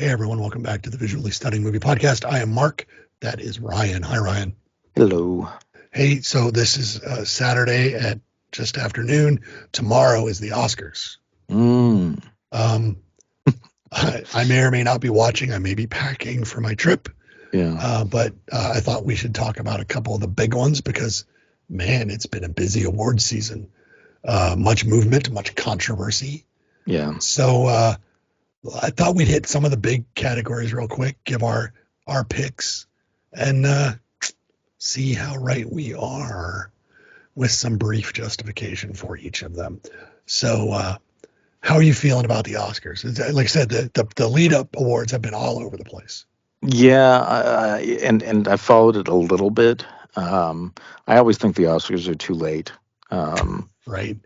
Hey everyone, welcome back to the Visually Stunning Movie Podcast. I am Mark. That is Ryan. Hi Ryan. Hello. Hey, so this is Saturday at just afternoon. Tomorrow is the Oscars. I may or may not be watching. I may be packing for my trip. Yeah. But I thought we should talk about a couple of the big ones because, man, it's been a busy award season. Much movement, much controversy. Yeah. So I thought we'd hit some of the big categories real quick, give our picks, and see how right we are with some brief justification for each of them. So how are you feeling about the Oscars? Like I said, the lead up awards have been all over the place. Yeah. And I followed it a little bit. I always think the Oscars are too late. Right.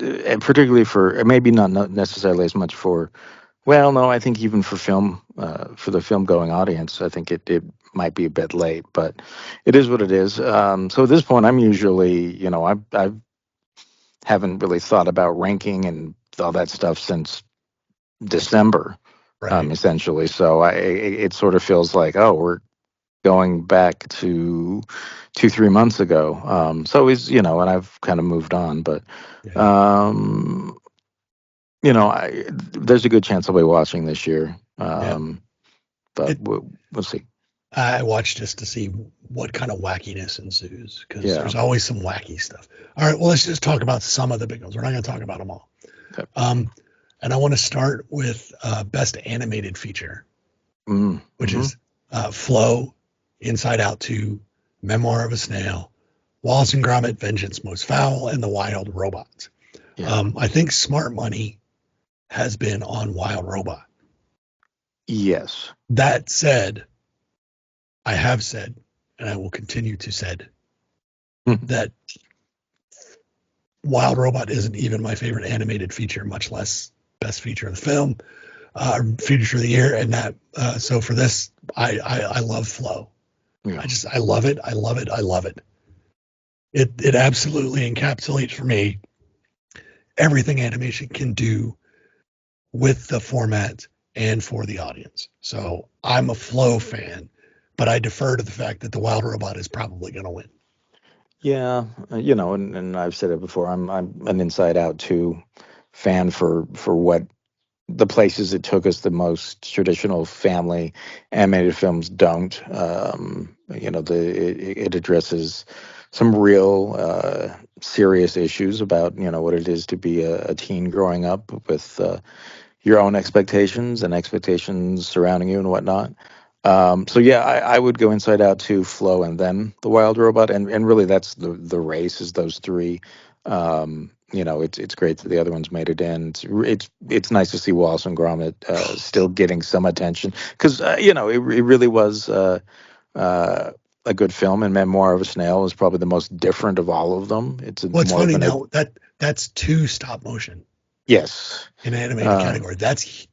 And particularly for maybe not necessarily as much for. Well, no, I think even for film, for the film going audience, I think it might be a bit late, but it is what it is. So at this point, I'm usually, I haven't really thought about ranking and all that stuff since December, Right. essentially. So it sort of feels like, oh, we're going back to 2-3 months ago. So and I've kind of moved on, but Yeah. there's a good chance I'll be watching this year. Yeah. But we'll see. I watch just to see what kind of wackiness ensues because Yeah. there's always some wacky stuff. All right, well, let's just talk about some of the big ones. We're not going to talk about them all. Okay. And I want to start with Best Animated Feature, which is Flow, Inside Out 2, Memoir of a Snail, Wallace and Gromit, Vengeance Most Foul, and The Wild Robot. Yeah. I think Smart Money has been on Wild Robot. Yes. That said, I have said, and I will continue to said, that Wild Robot isn't even my favorite animated feature, much less best feature of the film, feature of the year. And that, so for this, I love Flow. Yeah. I love it. I love it. I love it. It absolutely encapsulates for me everything animation can do with the format and for the audience. So I'm a Flow fan, but I defer to the fact that the Wild Robot is probably going to win. Yeah, and I've said it before. I'm an Inside Out 2 fan for what the places it took us. The most traditional family animated films don't. It addresses some real serious issues about what it is to be a teen growing up with your own expectations and expectations surrounding you and whatnot. So yeah, I would go Inside Out to Flow and then The Wild Robot, and really that's the race is those three. It's great that the other ones made it in. It's nice to see Wallace and Gromit still getting some attention because it really was a good film. And Memoir of a Snail is probably the most different of all of them. It's What's more funny of now that's 2 stop motion. Yes, in animated category. That's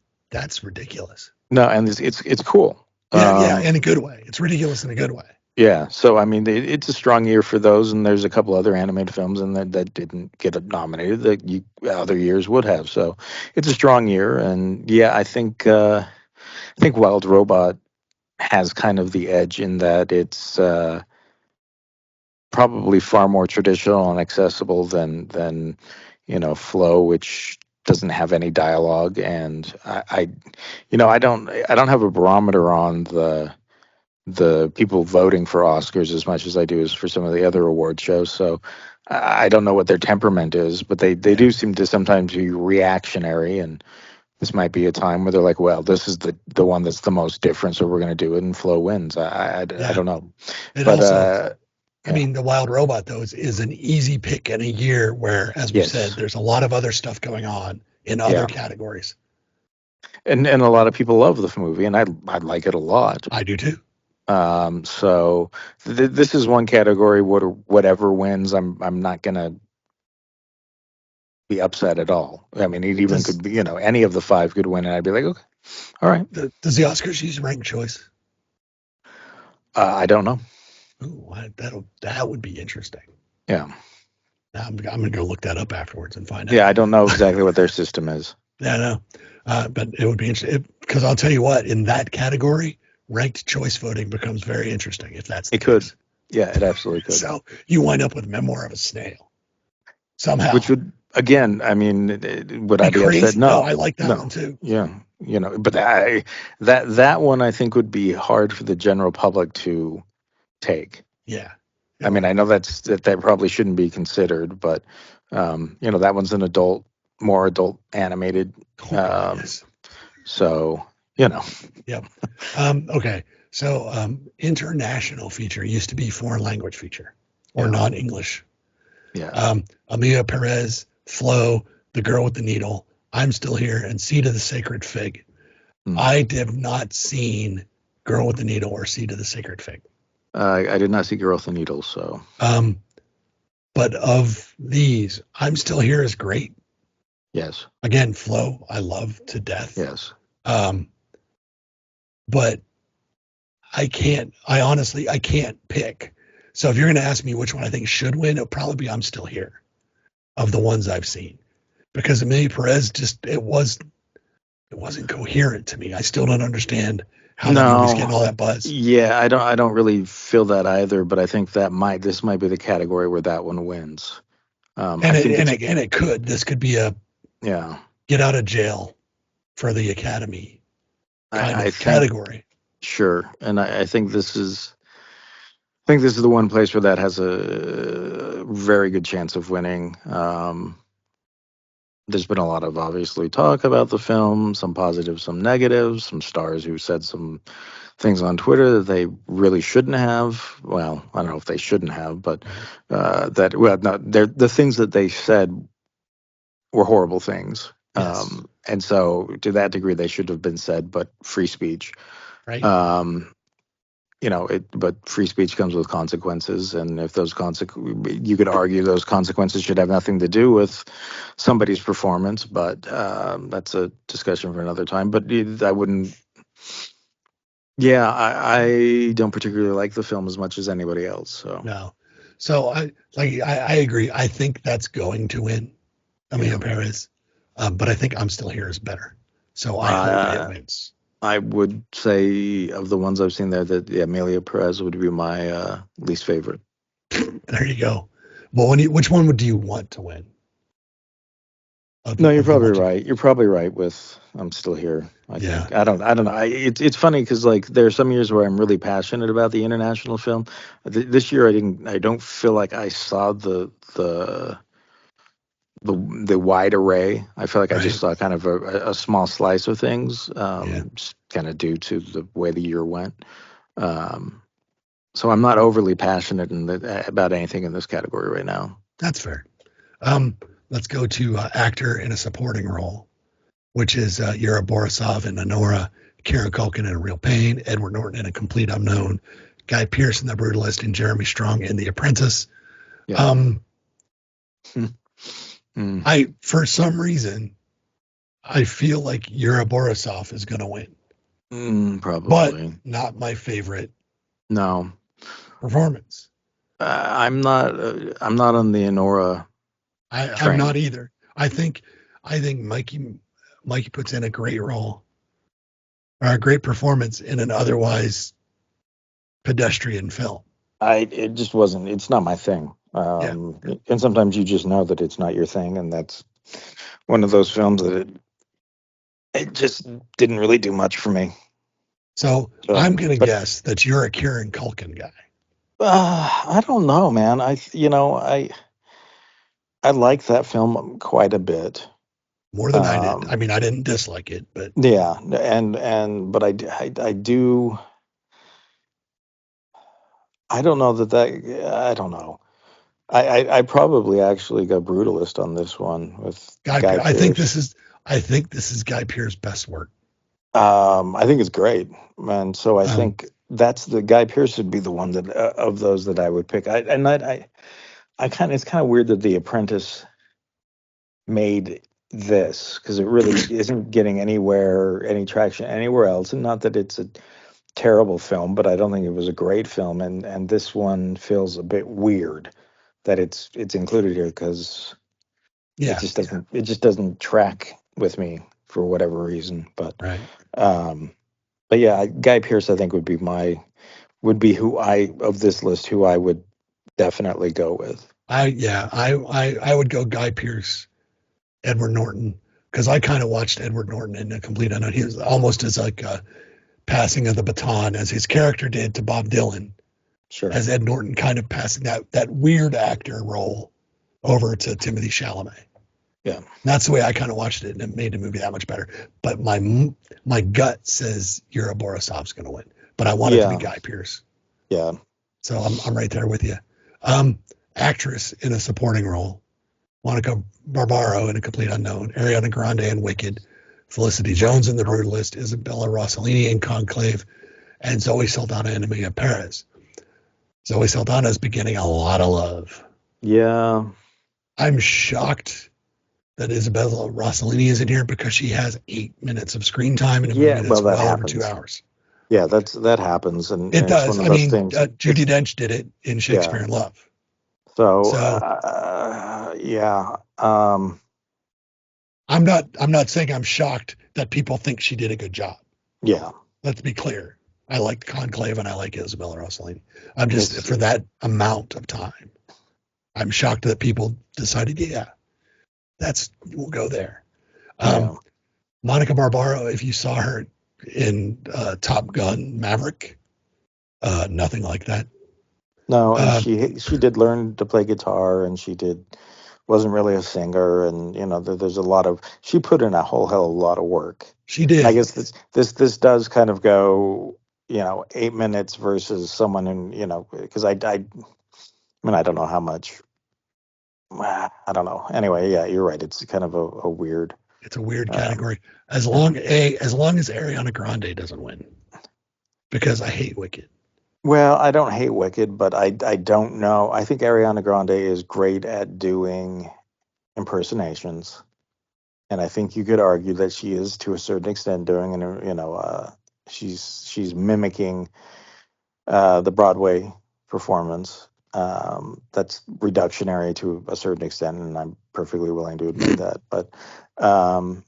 ridiculous. No, and it's cool. Yeah, in a good way. It's ridiculous in a good way. Yeah, so I mean, it's a strong year for those, and there's a couple other animated films and that didn't get nominated that other years would have. So it's a strong year, and yeah, I think Wild Robot has kind of the edge in that it's probably far more traditional and accessible than Flow, which doesn't have any dialogue, and I don't have a barometer on the people voting for Oscars as much as I do as for some of the other award shows. So I don't know what their temperament is, but they do seem to sometimes be reactionary, and this might be a time where they're like, well, this is the one that's the most different, so we're going to do it, and Flow wins. I don't know. But also, I mean, The Wild Robot, though, is an easy pick in a year where, as we said, there's a lot of other stuff going on in other categories. And a lot of people love the movie, and I like it a lot. I do too. So this is one category. Whatever wins, I'm not gonna be upset at all. I mean, it even could be any of the 5 could win, and I'd be like, okay, all right. Does the Oscars use ranked choice? I don't know. Ooh, that would be interesting. Yeah. I'm gonna go look that up afterwards and find out. Yeah, I don't know exactly what their system is. Yeah, no. But it would be interesting because I'll tell you what, in that category, ranked choice voting becomes very interesting if that's the It could. case. Yeah, it absolutely could. So you wind up with Memoir of a Snail Which somehow. would, again, I mean, would I Be be upset? crazy. No, I No, like that one no. too. Yeah, but that one I think would be hard for the general public to take. Yeah. I It mean, would. I know that probably shouldn't be considered, but that one's an more adult animated. Oh God, Um, yes. so you know, Yep. Okay. So international feature used to be foreign language feature or yeah, non-English. yeah. Amelia Perez, Flo, The Girl with the Needle, I'm Still Here, and Seed of the Sacred Fig. Hmm. I have not seen Girl with the Needle or Seed of the Sacred Fig. I did not see Girl with the Needle, so Um, but of these, I'm Still Here is great. yes, Again, Flo, I love to death. yes. Um, but I can't pick. So if you're going to ask me which one I think should win, it'll probably be I'm Still Here of the ones I've seen. Because Amelia Perez it wasn't coherent to me. I still don't understand how that movie's No, getting all that buzz. yeah, I don't really feel that either, but I think this might be the category where that one wins. And I it think and it's it and it could. This could be a yeah. get out of jail for the Academy kind I of think category. sure, and I think this is the one place where that has a very good chance of winning. There's been a lot of obviously talk about the film, some positives, some negatives, some stars who said some things on Twitter that they really shouldn't have. Well, I don't know if they shouldn't have, but the things that they said were horrible things. Yes. And so to that degree, they should have been said, but free speech. Right? Um, but free speech comes with consequences, and if you could argue those consequences should have nothing to do with somebody's performance, but that's a discussion for another time. But I wouldn't. Yeah, I don't particularly like the film as much as anybody else. So No. So I agree. I think that's going to win Amelia yeah, Perez. But I think I'm Still Here is better. So I hope it uh, wins. I would say of the ones I've seen there that Amelia Perez would be my least favorite. There you go. Well, which one would do you want to win No, you're of the probably ones? right. You're probably right with I'm Still Here. I Yeah. think I don't know. It's funny because like there are some years where I'm really passionate about the international film. This year I don't feel like I saw the wide array. I feel like I just Right. saw kind of a small slice of things, Yeah. just kind of due to the way the year went. Um, so I'm not overly passionate about anything in this category right now. That's fair. Um, let's go to actor in a supporting role, which is Yura Borisov in Honora, Kieran Culkin in A Real Pain, Edward Norton in A Complete Unknown, Guy Pearce in The Brutalist, and Jeremy Strong in The Apprentice. Yeah. Um, Mm, for some reason, I feel like Yura Borisov is going to win, but probably not my favorite no. performance. I'm not on the Enora I'm not train. either. I think Mikey puts in a great role or a great performance in an otherwise pedestrian film. It just wasn't. It's not my thing. Yeah. And sometimes you just know that it's not your thing, and that's one of those films that it just didn't really do much for me. So So, I'm going to but guess that you're a Kieran Culkin guy I don't know, man. I like that film quite a bit. more than I did. I Um, mean, I didn't dislike it, but yeah, and but I do. I don't know I don't know. I probably actually got Brutalist on this one with Guy I think Pearce. this is Guy Pearce's best work. I think it's great, and so I Um, think that's the Guy Pearce would be the one that of those that I would pick. I kind of it's kind of weird that The Apprentice made this because it really isn't getting any traction anywhere else, and not that it's a terrible film, but I don't think it was a great film, and this one feels a bit weird that it's included here because yeah. it just doesn't track with me. for whatever reason. Right. But yeah, Guy Pearce I think would be who I of this list who I would definitely go with. I would go Guy Pearce, Edward Norton, because I kind of watched Edward Norton in A Complete Unknown. He was almost as like a passing of the baton as his character did to Bob Dylan, Sure. as Ed Norton kind of passing that weird actor role over to Timothy Chalamet. Yeah. And that's the way I kind of watched it, and it made the movie that much better. But my gut says Yura Borisov's going to win, but I want it to be Guy Pearce. Yeah. So I'm right there with you. Actress in a supporting role: Monica Barbaro in A Complete Unknown, Ariana Grande in Wicked, Felicity Jones in The Brutalist, Isabella Rossellini in Conclave, and Zoe Saldana in Emilia Perez. Zoe Saldana is beginning a lot of love. Yeah. I'm shocked that Isabella Rossellini isn't here because she has 8 minutes of screen time in a movie that's well over 2 hours. Yeah, that happens, and it does. It's one of those things. Judi Dench did it in Shakespeare in Love. So yeah. I'm not saying I'm shocked that people think she did a good job. Yeah. Let's be clear. I like Conclave and I like Isabella Rossellini. I'm just for that amount of time. I'm shocked that people decided, we'll go there. Monica Barbaro, if you saw her in Top Gun Maverick, nothing like that. No, and she did learn to play guitar, and wasn't really a singer, and there's a lot of, she put in a whole hell of a lot of work. She did. And I guess this does kind of go 8 minutes versus someone in because I don't know how much. I don't know. Anyway, yeah, you're right. It's kind of a weird. It's a weird category. As long as Ariana Grande doesn't win, because I hate Wicked. Well, I don't hate Wicked, but I don't know. I think Ariana Grande is great at doing impersonations, and I think you could argue that she is to a certain extent doing she's mimicking the Broadway performance. That's reductionary to a certain extent, and I'm perfectly willing to admit that. But again,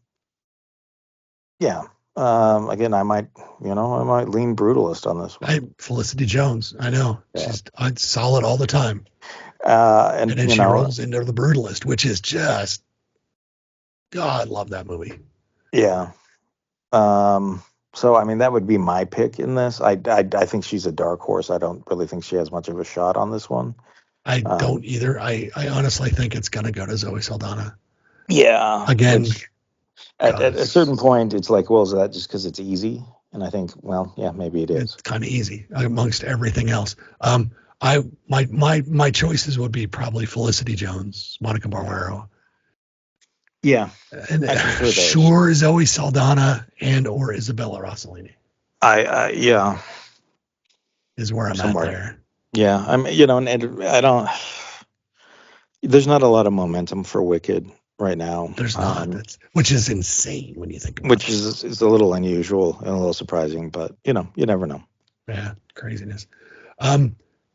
I might lean brutalist on this one. Felicity Jones, I know she's solid all the time, and then she rolls into The Brutalist, which is just, God, love that movie. Yeah. So I mean, that would be my pick in this. I think she's a dark horse. I don't really think she has much of a shot on this one. I don't either. I honestly think it's going to go to Zoe Saldana. Yeah. Again, at a certain point, it's like, well, is that just because it's easy? And I think, well, yeah, maybe it is. It's kind of easy amongst everything else. My choices would be probably Felicity Jones, Monica Barbaro. Yeah. And sure, Zoe Saldana and or Isabella Rossellini. Is where I'm at there. Yeah, and I don't. There's not a lot of momentum for Wicked right now. There's not, which is insane when you think about it. Which is a little unusual and a little surprising, but you never know. Yeah, craziness.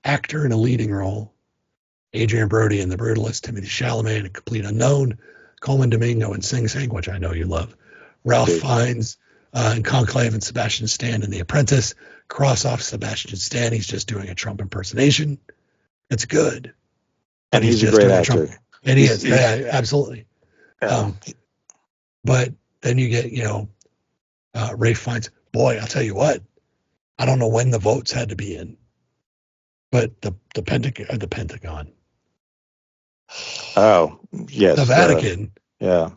Actor in a leading role: Adrian Brody in The Brutalist, Timothy Chalamet in A Complete Unknown, Coleman Domingo in Sing Sing, which I know you love, Ralph Fiennes in Conclave, and Sebastian Stan in The Apprentice. Cross off Sebastian Stan. He's just doing a Trump impersonation. It's good. And he's a great actor. And he is. Yeah, absolutely. Yeah. But then you get, Ralph Fiennes. Boy, I'll tell you what. I don't know when the votes had to be in, but the Pentagon. Oh, yes. The Vatican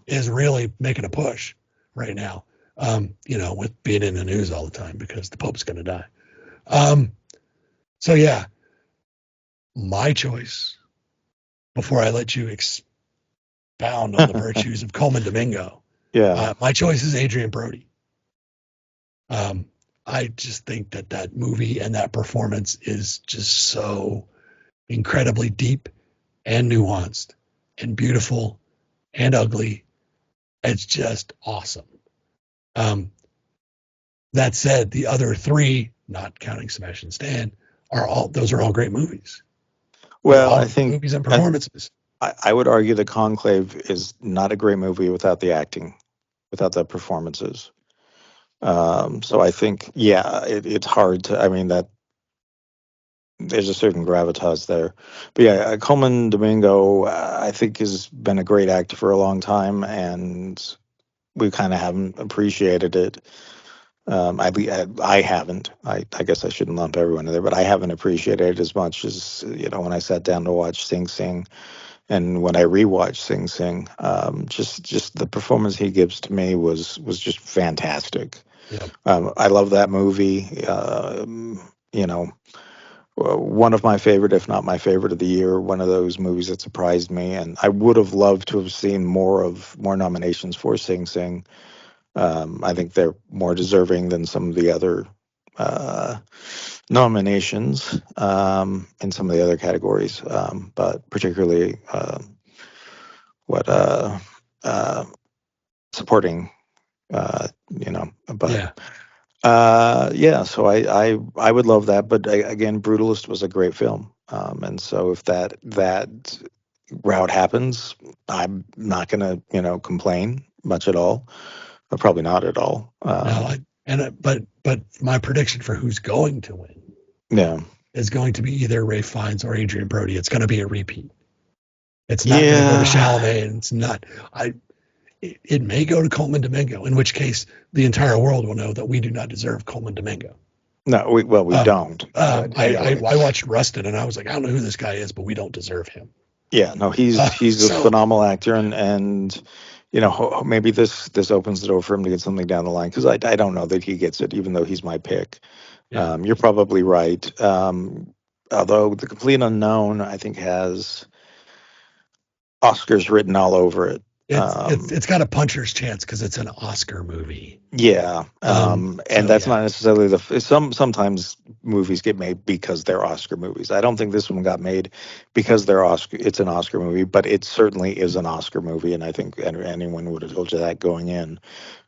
is really making a push right now, with being in the news all the time because the Pope's going to die. So, yeah, my choice, before I let you expound on the virtues of Coleman Domingo, my choice is Adrian Brody. I just think that movie and that performance is just so incredibly deep and nuanced and beautiful and ugly. It's just awesome. That said, the other three, not counting Sebastian Stan, are all great movies. Well, I think movies and performances. I would argue that Conclave is not a great movie without the acting, without the performances. So I think, yeah, it's hard to. I mean, that there's a certain gravitas there. But yeah, Coleman Domingo, I think, has been a great actor for a long time, and we kind of haven't appreciated it. I haven't. I guess I shouldn't lump everyone in there, but I haven't appreciated it as much as when I sat down to watch Sing Sing, and when I rewatched Sing Sing. Just the performance he gives to me was just fantastic. Yeah. I love that movie. One of my favorite, if not my favorite of the year, one of those movies that surprised me, and I would have loved to have seen more nominations for Sing Sing. I think they're more deserving than some of the other nominations in some of the other categories, but particularly what supporting, but Yeah. yeah, so I would love that, but again, Brutalist was a great film, and so if that route happens, I'm not gonna complain much at all, or probably not at all. No, but my prediction for who's going to win Yeah, is going to be either Ray Fiennes or Adrian Brody. It's going to be a repeat. It's not going to go to yeah, Chalamet. It's not. It may go to Coleman Domingo, in which case the entire world will know that we do not deserve Coleman Domingo. no, we don't. I watched Rusted and I was like, I don't know who this guy is, but we don't deserve him. Yeah, no, he's a So phenomenal actor, and maybe this opens the door for him to get something down the line, because I don't know that he gets it, even though he's my pick. yeah, You're probably right. Although The Complete Unknown, I think, has Oscars written all over it. it's got a puncher's chance because it's an Oscar movie. Yeah, and So that's yeah, not necessarily sometimes movies get made because they're Oscar movies. I don't think this one got made because they're Oscar. It's an Oscar movie, but it certainly is an Oscar movie, and I think anyone would have told you that going in.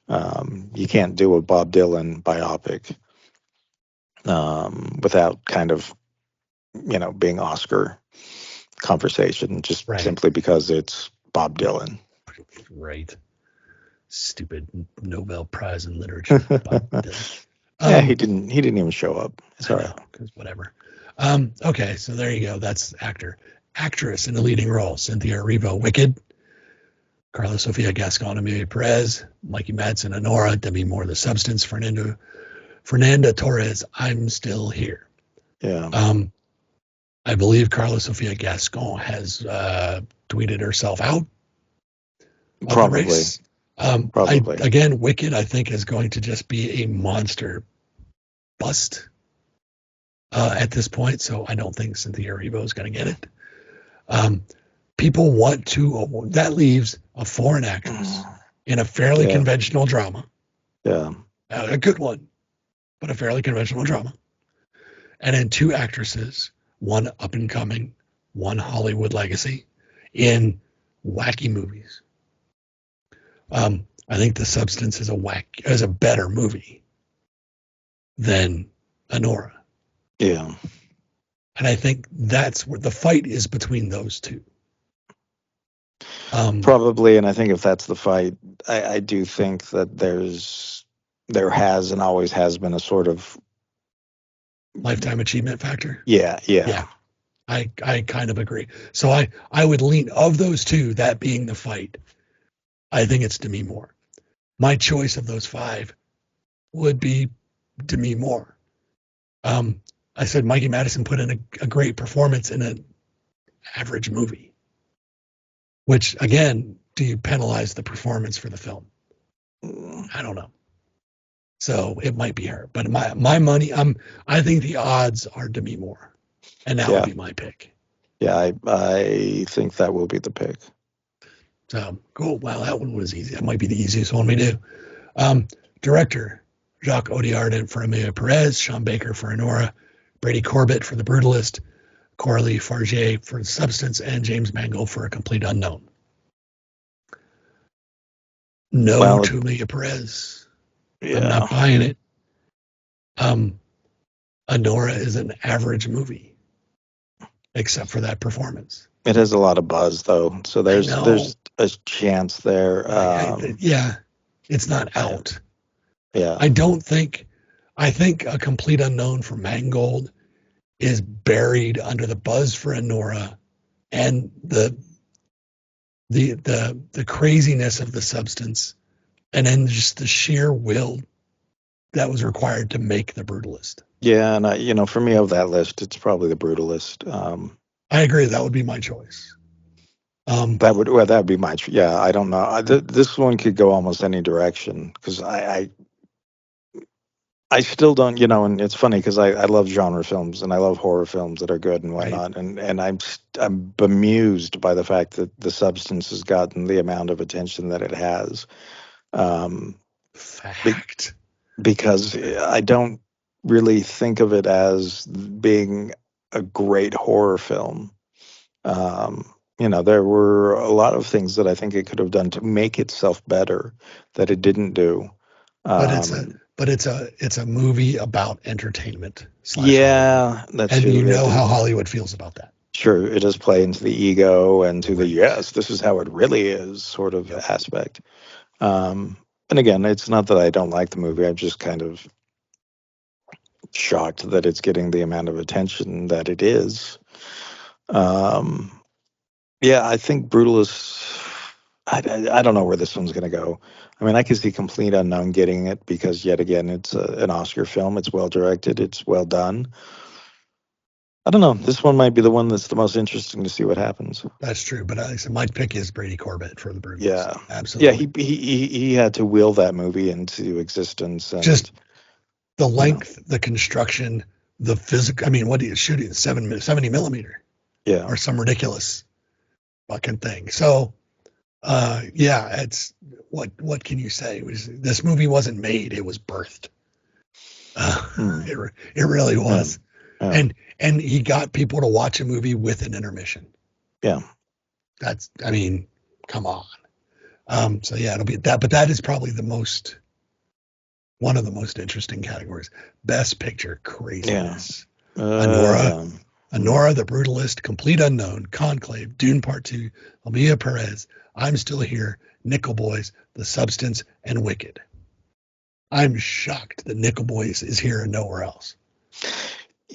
You can't do a Bob Dylan biopic without kind of being Oscar conversation, just right, simply because it's Bob Dylan. right. Stupid Nobel Prize in Literature. Bob Dylan. Yeah, he didn't even show up. It's I all know, right. because whatever. Okay, so there you go. That's actor. Actress in the leading role: Cynthia Erivo, Wicked; Carla Sofia Gascon, Amelia Perez; Mikey Madsen, Honora; Demi Moore, The Substance; Fernanda Torres, I'm Still Here. Yeah, I believe Carla Sofia Gascon has tweeted herself out of the probably. race. Probably. Again, Wicked, I think, is going to just be a monster bust at this point. So I don't think Cynthia Erivo is going to get it. People want to. That leaves a foreign actress in a fairly Yeah. conventional drama. Yeah. A good one, but a fairly conventional drama. And then two actresses, one up and coming, one Hollywood legacy, in wacky movies. I think The Substance is a better movie than Honora. Yeah. And I think that's where the fight is, between those two. Probably, and I think if that's the fight, I do think that there has and always has been a sort of Lifetime achievement factor. Yeah. I kind of agree. So I would lean, of those two, that being the fight, I think it's Demi Moore. My choice of those five would be Demi Moore. I said Mikey Madison put in a great performance in an average movie, which, again, do you penalize the performance for the film? I don't know. So it might be her, but my money, I think the odds are Demi Moore, and that would be my pick. Yeah, I think that will be the pick. So cool. Wow, that one was easy. That might be the easiest one we do. Director: Jacques Audiard for Amelia Perez, Sean Baker for Honora, Brady Corbett for The Brutalist, Coralie Farge for The Substance, and James Mangold for A Complete Unknown. No to Amelia Perez. Yeah. I'm not buying it. Honora is an average movie, except for that performance. It has a lot of buzz, though, so there's a chance there. Yeah. It's not out. Yeah. I think A Complete Unknown for Mangold is buried under the buzz for Anora and the craziness of the substance, and then just the sheer will that was required to make The Brutalist. Yeah, and for me of that list, it's probably The Brutalist. I agree. That would be my choice. That would be my yeah. I don't know. This one could go almost any direction because I still don't, and it's funny because I love genre films and I love horror films that are good and Right. whatnot, and I'm bemused by the fact that The Substance has gotten the amount of attention that it has, Fact. because I don't really think of it as being a great horror film. There were a lot of things that I think it could have done to make itself better that it didn't do. But it's a Um, it's a movie about entertainment / Hollywood. yeah, that's And true. you know how Hollywood feels about that. Sure, it does play into the ego and to the Right. yes, this is how it really is sort of Yep. aspect. And again, it's not that I don't like the movie. I'm just kind of shocked that it's getting the amount of attention that it is. Um, yeah, I think Brutalist. I don't know where this one's going to go. I mean, I could see Complete Unknown getting it because, yet again, it's an Oscar film. It's well directed. It's well done. I don't know. This one might be the one that's the most interesting to see what happens. That's true. But my pick is Brady Corbett for The Brutalist. Yeah, absolutely. Yeah, he had to will that movie into existence, and just the length, the construction, the physical. I mean, what are you shooting? 70 millimeter, yeah, or some ridiculous fucking thing. So, yeah, it's what can you say? This movie wasn't made; it was birthed. It really was. Yeah. And he got people to watch a movie with an intermission. Yeah. I mean, come on. So yeah, it'll be that, but that is probably one of the most interesting categories. Best Picture, craziness. Yeah. Anora, The Brutalist, Complete Unknown, Conclave, Dune Part 2, Emilia Perez, I'm Still Here, Nickel Boys, The Substance, and Wicked. I'm shocked that Nickel Boys is here and nowhere else.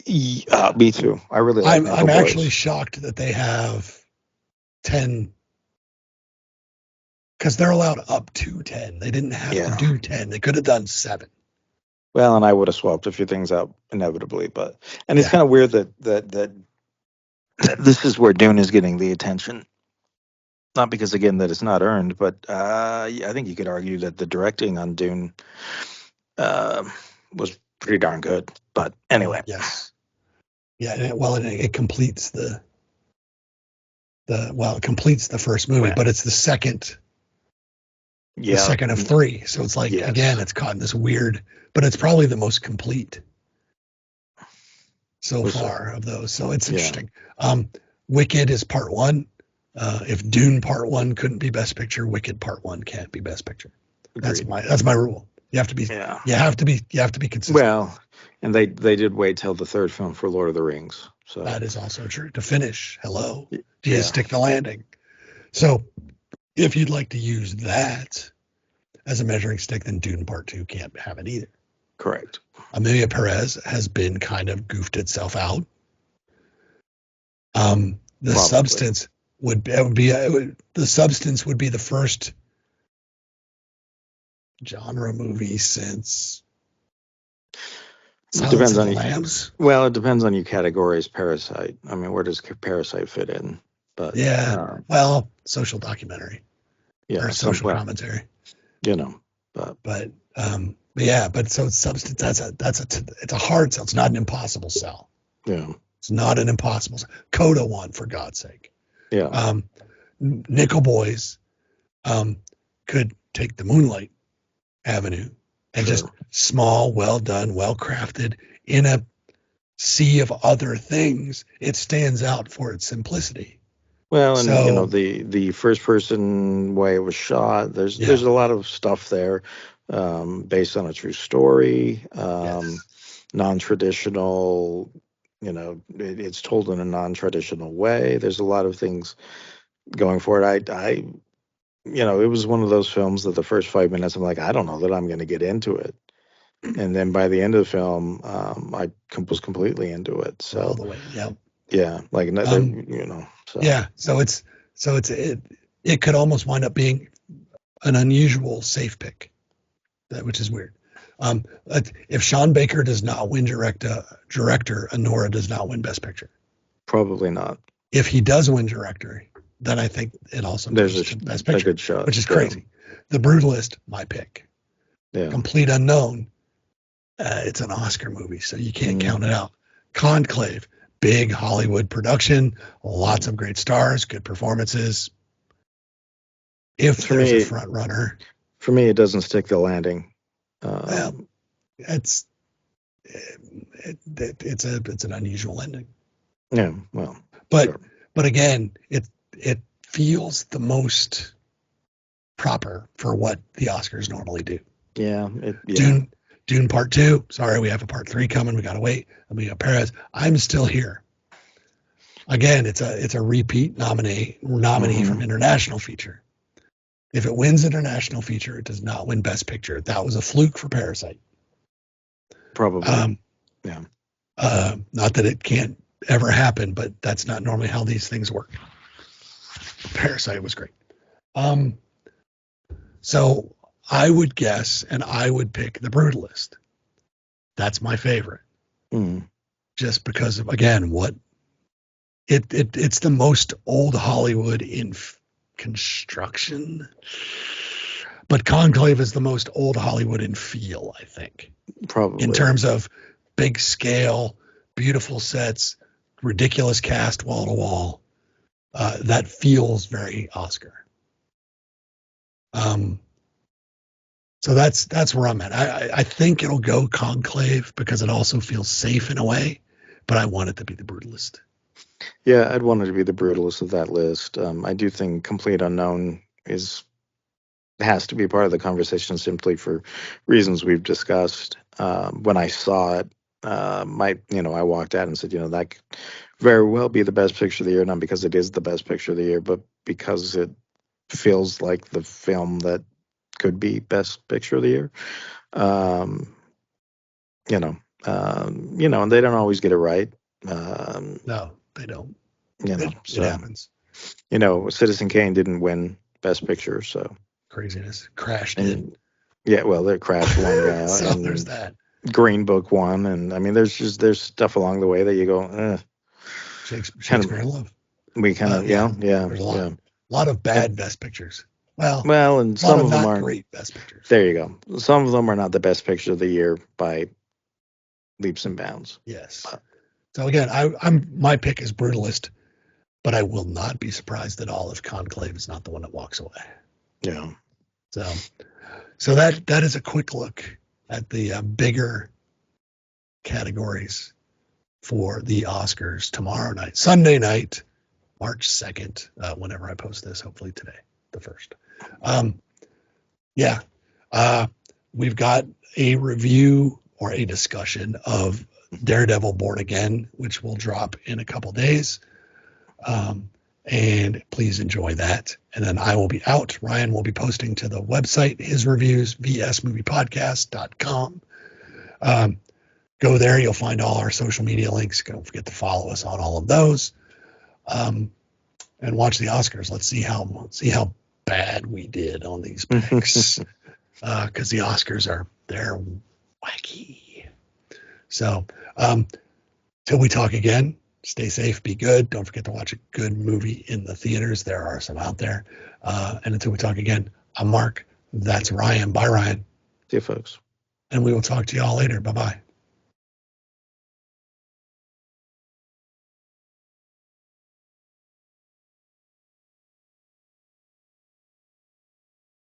Me too. I really like I'm actually shocked that they have 10, because they're allowed up to 10. They didn't have to do 10. They could have done 7. Well, and I would have swapped a few things out inevitably, and it's kind of weird that this is where Dune is getting the attention. Not because, again, that it's not earned, but I think you could argue that the directing on Dune was pretty darn good. But anyway, yes, yeah. It completes it completes the first movie, but it's the second. The second of 3. So it's like, again, it's caught in this weird, but it's probably the most complete so far of those. So it's interesting. Wicked is Part 1. If Dune Part 1 couldn't be Best Picture, Wicked Part 1 can't be Best Picture. Agreed. That's my rule. You have to be consistent. Well, and they did wait till the third film for Lord of the Rings. So that is also true. To finish, hello, do you stick the landing? So if you'd like to use that as a measuring stick, then Dune Part 2 can't have it either. Correct. Emilia Perez has been kind of goofed itself out. The Substance would be the first genre movie since Silence of the Lambs. Well, it depends on your categories. Parasite. I mean, where does Parasite fit in? But well, social documentary. Yeah, or social commentary. But so Substance. It's a hard sell. It's not an impossible sell. Yeah, it's not an impossible sell. Coda won, for God's sake. Yeah. Nickel Boys could take the Moonlight Avenue and just small, well done, well crafted in a sea of other things. It stands out for its simplicity. Well, and the first person way it was shot. There's a lot of stuff there based on a true story, non-traditional. It's told in a non-traditional way. There's a lot of things going for it. it was one of those films that the first 5 minutes, I'm like, I don't know that I'm going to get into it. And then by the end of the film, was completely into it. All So the way. Yeah. yeah, like so Yeah. So it could almost wind up being an unusual safe pick, which is weird. If Sean Baker does not win director, Anora does not win Best Picture. Probably not. If he does win director, then I think it also There's goes to Best Picture, a good shot, which is crazy. The Brutalist, my pick. Yeah. Complete Unknown, it's an Oscar movie, so you can't count it out. Conclave, big Hollywood production, lots of great stars, good performances. If For there's me, a front runner, for me, it doesn't stick the landing. It's an unusual ending. Yeah, well, but sure. But again, it feels the most proper for what the Oscars normally do. Yeah, Dune Part 2. Sorry, we have a Part 3 coming. We gotta wait. Amiga Perez. I'm still here. Again, it's a repeat nominee from International Feature. If it wins International Feature, it does not win Best Picture. That was a fluke for Parasite. Probably. Yeah. Not that it can't ever happen, but that's not normally how these things work. Parasite was great. So I would guess, and I would pick The Brutalist. That's my favorite. Just because of, again, what it's the most old Hollywood in construction, but Conclave is the most old Hollywood in feel, I think. Probably. In terms of big scale, beautiful sets, ridiculous cast wall to wall. That feels very Oscar. So that's where I'm at. I think it'll go Conclave because it also feels safe in a way, but I want it to be The Brutalist. Yeah, I'd want it to be The Brutalist of that list. I do think Complete Unknown has to be part of the conversation simply for reasons we've discussed. When I saw it, I walked out and said, that could very well be the best picture of the year, not because it is the best picture of the year, but because it feels like the film that could be best picture of the year. And they don't always get it right. No, they don't. It happens. Citizen Kane didn't win best picture, so craziness. Crash did. Yeah, well, the Crash won. So there's that. Green Book won, and I mean, there's stuff along the way that you go, Shakespeare in Love. We kind of, yeah. There's a lot of bad best pictures. Well, and some of them aren't great best pictures. There you go. Some of them are not the best picture of the year by leaps and bounds. Yes. So again, my pick is Brutalist, but I will not be surprised at all if Conclave is not the one that walks away. Yeah. So that is a quick look at the bigger categories for the Oscars tomorrow night, Sunday night, March 2nd, whenever I post this, hopefully today, the 1st. We've got a review or a discussion of Daredevil Born Again, which will drop in a couple days. And please enjoy that. And then I will be out. Ryan will be posting to the website his reviews, vsmoviepodcast.com. Go there. You'll find all our social media links. Don't forget to follow us on all of those. And watch the Oscars. Let's see how bad we did on these picks. Because the Oscars they're wacky. So till we talk again, stay safe, be good. Don't forget to watch a good movie in the theaters. There are some out there. And until we talk again, I'm Mark. That's Ryan. Bye, Ryan. See you, folks. And we will talk to you all later. Bye-bye.